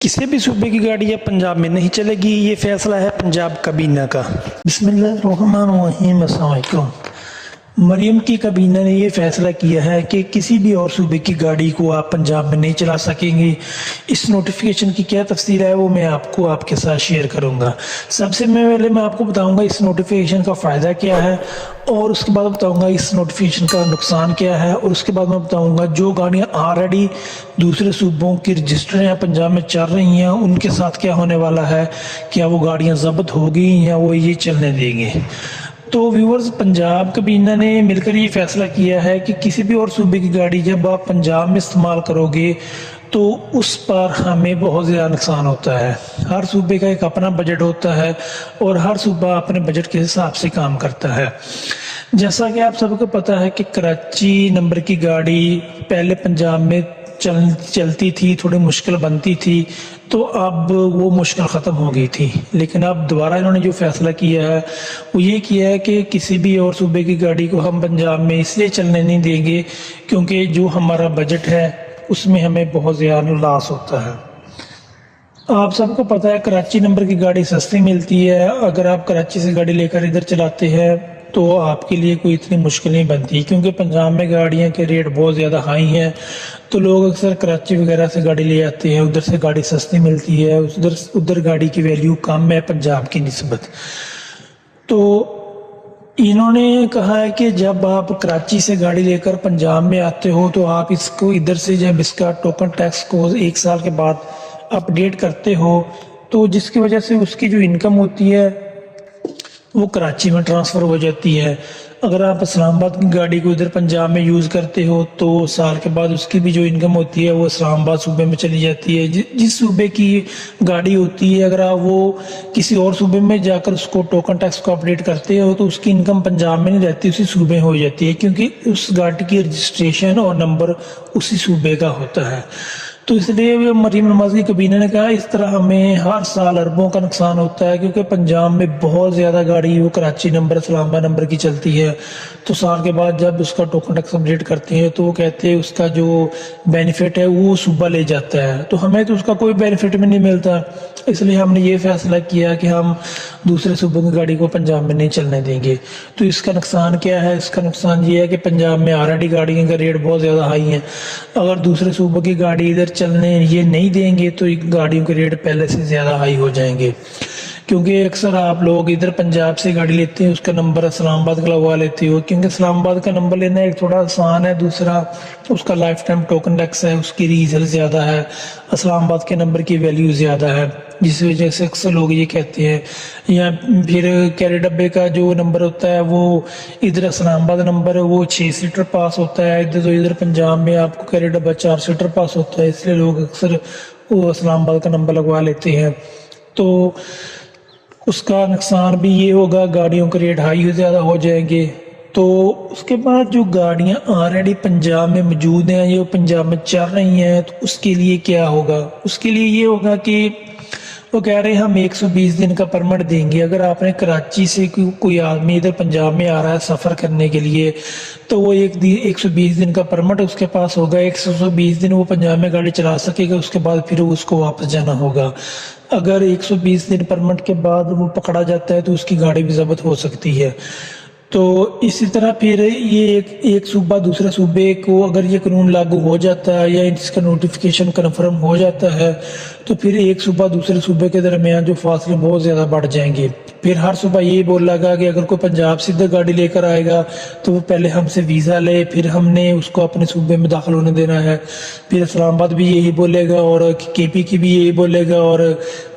किसी भी सूबे की गाड़ी अब पंजाब में नहीं चलेगी, ये फैसला है पंजाब काबीना का। बिस्मिल्लाहिर्रहमानिर्रहीम। अस्सलाम वालेकुम। मरियम की काबीना ने यह फैसला किया है कि किसी भी और सूबे की गाड़ी को आप पंजाब में नहीं चला सकेंगे। इस नोटिफिकेशन की क्या तफसील है वो मैं आपको आपके साथ शेयर करूंगा। सबसे पहले मैं आपको बताऊंगा इस नोटिफिकेशन का फ़ायदा क्या है, और उसके बाद बताऊंगा इस नोटिफिकेशन का नुकसान क्या है, और उसके बाद मैं बताऊंगा जो गाड़ियां ऑलरेडी दूसरे सूबों की रजिस्टर हैं पंजाब में चल रही हैं उनके साथ क्या होने वाला है, क्या वो गाड़ियां जब्त होगी या वो ये चलने देंगे। तो व्यूअर्स, पंजाब काबीना ने मिलकर ये फैसला किया है कि किसी भी और सूबे की गाड़ी जब आप पंजाब में इस्तेमाल करोगे तो उस पर हमें बहुत ज़्यादा नुकसान होता है। हर सूबे का एक अपना बजट होता है और हर सूबा अपने बजट के हिसाब से काम करता है। जैसा कि आप सबको पता है कि कराची नंबर की गाड़ी पहले पंजाब में चलती थी, थोड़ी मुश्किल बनती थी, तो अब वो मुश्किल ख़त्म हो गई थी। लेकिन अब दोबारा इन्होंने जो फैसला किया है वो ये किया है कि किसी भी और सूबे की गाड़ी को हम पंजाब में इसलिए चलने नहीं देंगे क्योंकि जो हमारा बजट है उसमें हमें बहुत ज़्यादा लॉस होता है। आप सबको पता है कराची नंबर की गाड़ी सस्ती मिलती है। अगर आप कराची से गाड़ी लेकर इधर चलाते हैं तो आपके लिए कोई इतनी मुश्किल नहीं बनती, क्योंकि पंजाब में गाड़ियाँ के रेट बहुत ज़्यादा हाई हैं। तो लोग अक्सर कराची वगैरह से गाड़ी ले आते हैं, उधर से गाड़ी सस्ती मिलती है, उधर गाड़ी की वैल्यू कम है पंजाब की निस्बत। तो इन्होंने कहा है कि जब आप कराची से गाड़ी लेकर पंजाब में आते हो तो आप इसको इधर से जब इसका टोकन टैक्स को 1 साल के बाद अपडेट करते हो तो जिसकी वजह से उसकी जो इनकम होती है वो कराची में ट्रांसफ़र हो जाती है। अगर आप इस्लामाबाद की गाड़ी को इधर पंजाब में यूज़ करते हो तो साल के बाद उसकी भी जो इनकम होती है वो इस्लामाबाद सूबे में चली जाती है। जिस सूबे की गाड़ी होती है अगर आप वो किसी और सूबे में जाकर उसको टोकन टैक्स को अपडेट करते हो तो उसकी इनकम पंजाब में नहीं रहती, उसी सूबे में हो जाती है, क्योंकि उस गाड़ी की रजिस्ट्रेशन और नंबर उसी सूबे का होता है। तो इसलिए मरीम नवाज की काबीना ने कहा इस तरह हमें हर साल अरबों का नुकसान होता है, क्योंकि पंजाब में बहुत ज़्यादा गाड़ी वो कराची नंबर इस्लामाबाद नंबर की चलती है। तो साल के बाद जब उसका टोकन टैक्स अपडेट करते हैं तो वो कहते हैं उसका जो बेनिफिट है वो सूबा ले जाता है, तो हमें तो उसका कोई बेनिफिट भी नहीं मिलता। इसलिए हमने ये फैसला किया कि हम दूसरे सूबों की गाड़ी को पंजाब में नहीं चलने देंगे। तो इसका नुकसान क्या है? इसका नुकसान ये है कि पंजाब में ऑलरेडी गाड़ियों का रेट बहुत ज़्यादा हाई है। अगर दूसरे सूबों की गाड़ी इधर चलने ये नहीं देंगे तो गाड़ियों के रेट पहले से ज़्यादा हाई हो जाएंगे, क्योंकि अक्सर आप लोग इधर पंजाब से गाड़ी लेते हैं उसका नंबर इस्लामाबाद का लगवा लेते हो, क्योंकि इस्लामाबाद का नंबर लेना एक थोड़ा आसान है, दूसरा उसका लाइफ टाइम टोकन टैक्स है, उसकी रीजल ज़्यादा है, इस्लामाबाद के नंबर की वैल्यू ज़्यादा है, जिस वजह से अक्सर लोग ये कहते हैं। या फिर कैरी डब्बे का जो नंबर होता है वो इधर इस्लामाबाद नंबर है वो 6 सीटर पास होता है, इधर पंजाब में आपको कैरी डब्बा 4 सीटर पास होता है, इसलिए लोग अक्सर वो इस्लामाबाद का नंबर लगवा लेते हैं। तो उसका नुकसान भी ये होगा, गाड़ियों के रेट हाई ज़्यादा हो जाएंगे। तो उसके बाद जो गाड़ियां ऑलरेडी पंजाब में मौजूद हैं, जो पंजाब में चल रही हैं, तो उसके लिए क्या होगा? उसके लिए ये होगा कि वो कह रहे हैं हम 120 दिन का परमिट देंगे। अगर आपने कराची से कोई आदमी इधर पंजाब में आ रहा है सफ़र करने के लिए तो वो 120 दिन का परमिट उसके पास होगा। 120 दिन वो पंजाब में गाड़ी चला सकेगा, उसके बाद फिर उसको वापस जाना होगा। अगर 120 दिन परमिट के बाद वो पकड़ा जाता है तो उसकी गाड़ी भी जब्त हो सकती है। तो इसी तरह फिर ये एक सूबा दूसरे सूबे को अगर ये कानून लागू हो जाता है या इसका नोटिफिकेशन कन्फर्म हो जाता है तो फिर एक सूबा दूसरे सूबे के दरमियान जो फासले बहुत ज़्यादा बढ़ जाएंगे। फिर हर सूबा ये बोलेगा कि अगर कोई पंजाब से इधर गाड़ी लेकर आएगा तो वो पहले हमसे वीज़ा ले, फिर हमने उसको अपने सूबे में दाखिल होने देना है। फिर इस्लामाबाद भी यही बोलेगा और केपी की भी यही बोलेगा और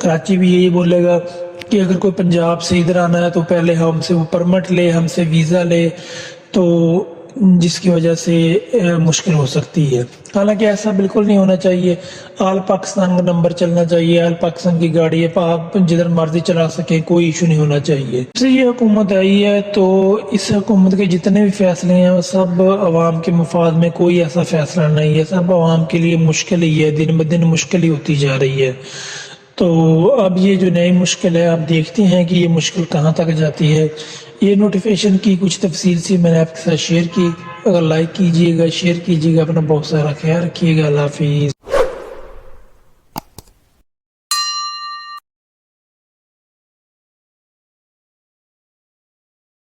कराची भी यही बोलेगा कि अगर कोई पंजाब से इधर आना है तो पहले हमसे वो परमिट ले, हमसे वीज़ा ले, तो जिसकी वजह से मुश्किल हो सकती है। हालांकि ऐसा बिल्कुल नहीं होना चाहिए। आल पाकिस्तान का नंबर चलना चाहिए, आल पाकिस्तान की गाड़ी है, आप जिधर मर्जी चला सकें, कोई इशू नहीं होना चाहिए। से ये हुकूमत आई है तो इस हुकूमत के जितने भी फैसले हैं वो सब आवाम के मफाद में, कोई ऐसा फैसला नहीं है, सब आवाम के लिए मुश्किल ही है, दिन ब दिन मुश्किल ही होती जा रही है। तो अब ये जो नई मुश्किल है आप देखते हैं कि ये मुश्किल कहाँ तक जाती है। ये नोटिफिकेशन की कुछ तफसील से मैंने आपके साथ शेयर की। अगर लाइक कीजिएगा, शेयर कीजिएगा, अपना बहुत सारा ख्याल रखिएगा। अल्लाह हाफिज़।